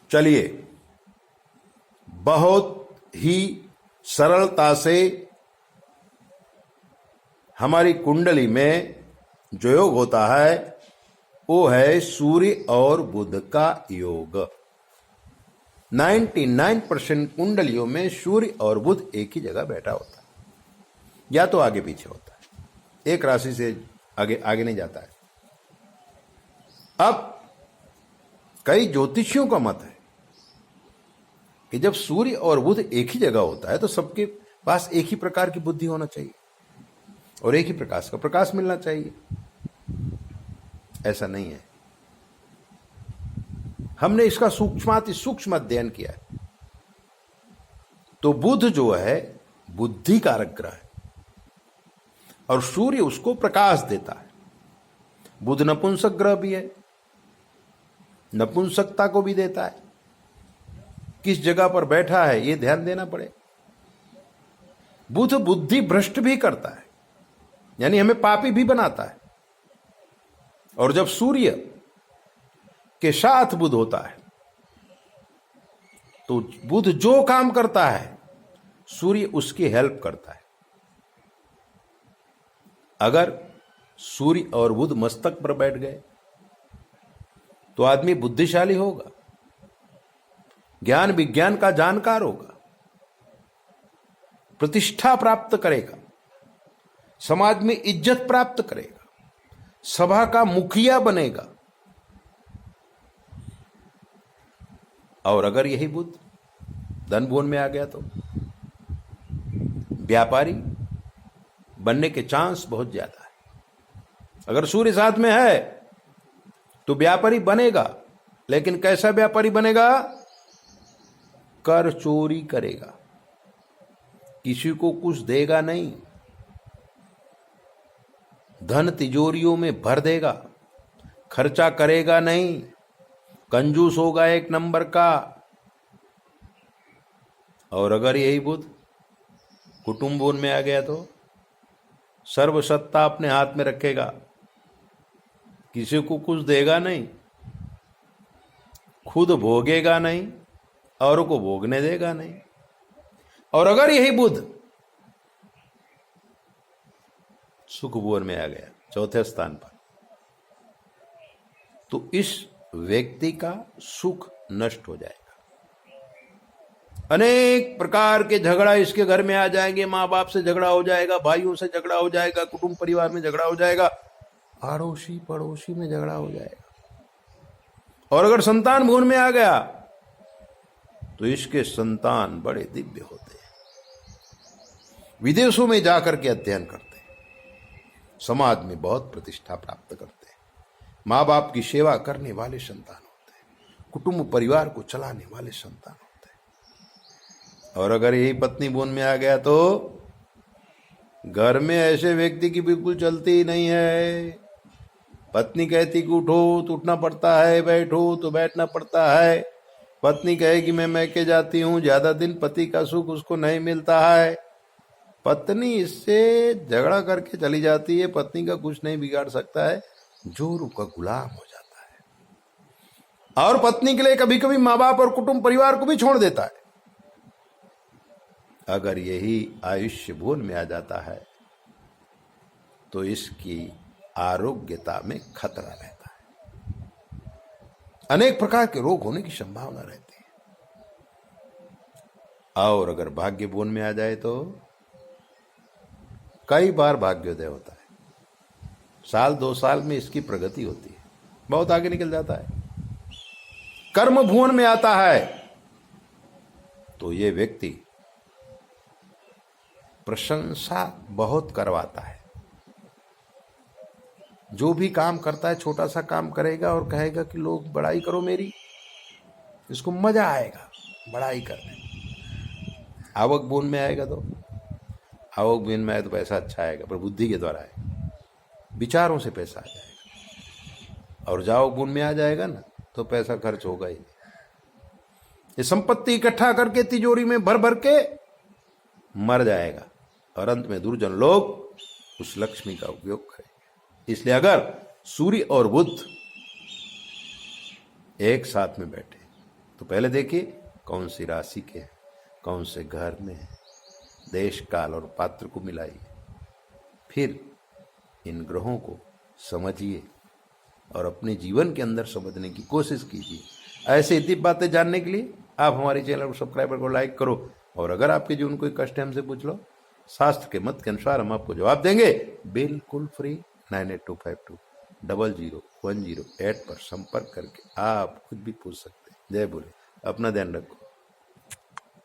चलिए बहुत ही सरलता से हमारी कुंडली में जो योग होता है वो है सूर्य और बुध का योग। 99% कुंडलियों में सूर्य और बुध एक ही जगह बैठा होता है, या तो आगे पीछे होता है, एक राशि से आगे आगे नहीं जाता है। अब कई ज्योतिषियों का मत है कि जब सूर्य और बुध एक ही जगह होता है तो सबके पास एक ही प्रकार की बुद्धि होना चाहिए और एक ही प्रकाश का प्रकाश मिलना चाहिए। ऐसा नहीं है। हमने इसका सूक्ष्माति सूक्ष्म अध्ययन किया है। तो बुध जो है बुद्धि कारक ग्रह है और सूर्य उसको प्रकाश देता है। बुध नपुंसक ग्रह भी है, नपुंसकता को भी देता है। किस जगह पर बैठा है यह ध्यान देना पड़े। बुध बुद्धि भ्रष्ट भी करता है, यानी हमें पापी भी बनाता है। और जब सूर्य के साथ बुध होता है तो बुध जो काम करता है सूर्य उसकी हेल्प करता है। अगर सूर्य और बुध मस्तक पर बैठ गए तो आदमी बुद्धिशाली होगा, ज्ञान विज्ञान का जानकार होगा, प्रतिष्ठा प्राप्त करेगा, समाज में इज्जत प्राप्त करेगा, सभा का मुखिया बनेगा। और अगर यही बुध धन भुवन में आ गया तो व्यापारी बनने के चांस बहुत ज्यादा है। अगर सूर्य साथ में है तो व्यापारी बनेगा, लेकिन कैसा व्यापारी बनेगा? कर चोरी करेगा, किसी को कुछ देगा नहीं, धन तिजोरियों में भर देगा, खर्चा करेगा नहीं, कंजूस होगा एक नंबर का। और अगर यही बुध कुटुंबों में आ गया तो सर्वसत्ता अपने हाथ में रखेगा, किसी को कुछ देगा नहीं, खुद भोगेगा नहीं, औरों को भोगने देगा नहीं। और अगर यही बुध सुख भुवन में आ गया चौथे स्थान पर तो इस व्यक्ति का सुख नष्ट हो जाएगा। अनेक प्रकार के झगड़ा इसके घर में आ जाएंगे, मां बाप से झगड़ा हो जाएगा, भाइयों से झगड़ा हो जाएगा, कुटुंब परिवार में झगड़ा हो जाएगा, अड़ोसी पड़ोसी में झगड़ा हो जाएगा। और अगर संतान भुवन में आ गया तो इसके संतान बड़े दिव्य होते हैं, विदेशों में जाकर के अध्ययन करते हैं, समाज में बहुत प्रतिष्ठा प्राप्त करते हैं, माँ बाप की सेवा करने वाले संतान होते हैं, कुटुंब परिवार को चलाने वाले संतान होते हैं। और अगर यही पत्नी भुवन में आ गया तो घर में ऐसे व्यक्ति की बिल्कुल चलती ही नहीं है। पत्नी कहती कि उठो तो उठना पड़ता है, बैठो तो बैठना पड़ता है। पत्नी कहेगी मैं मैके जाती हूं, ज्यादा दिन पति का सुख उसको नहीं मिलता है। पत्नी इससे झगड़ा करके चली जाती है, पत्नी का कुछ नहीं बिगाड़ सकता है, जोरू का गुलाम हो जाता है। और पत्नी के लिए कभी कभी माँ बाप और कुटुंब परिवार को भी छोड़ देता है। अगर यही आयुष्य भुवन में आ जाता है तो इसकी आरोग्यता में खतरा रहता है, अनेक प्रकार के रोग होने की संभावना रहती है। और अगर भाग्य भुवन में आ जाए तो कई बार भाग्योदय होता है, साल 2 साल में इसकी प्रगति होती है, बहुत आगे निकल जाता है। कर्म भुवन में आता है तो ये व्यक्ति प्रशंसा बहुत करवाता है। जो भी काम करता है, छोटा सा काम करेगा और कहेगा कि लोग बड़ाई करो मेरी, इसको मजा आएगा बड़ाई करने। आवक भुवन में आएगा तो आवक भुवन में आए तो पैसा अच्छा आएगा, पर बुद्धि के द्वारा आएगा, विचारों से पैसा आ जाएगा। और जावक भुवन में आ जाएगा ना तो पैसा खर्च होगा ही। ये संपत्ति इकट्ठा करके तिजोरी में भर भर के मर जाएगा और अंत में दुर्जन लोग उस लक्ष्मी का उपयोग करेंगे। इसलिए अगर सूर्य और बुध एक साथ में बैठे तो पहले देखिए कौन सी राशि के हैं, कौन से घर में है, देश काल और पात्र को मिलाइए, फिर इन ग्रहों को समझिए और अपने जीवन के अंदर समझने की कोशिश कीजिए। ऐसे इतनी बातें जानने के लिए आप हमारे चैनल को सब्सक्राइबर को लाइक करो, और अगर आपके जीवन कोई कष्ट है हमसे पूछ लो, शास्त्र के मत के अनुसार हम आपको जवाब देंगे, बिल्कुल फ्री। 9825200108 पर संपर्क करके आप खुद भी पूछ सकते हैं। जय बोले, अपना ध्यान रखो।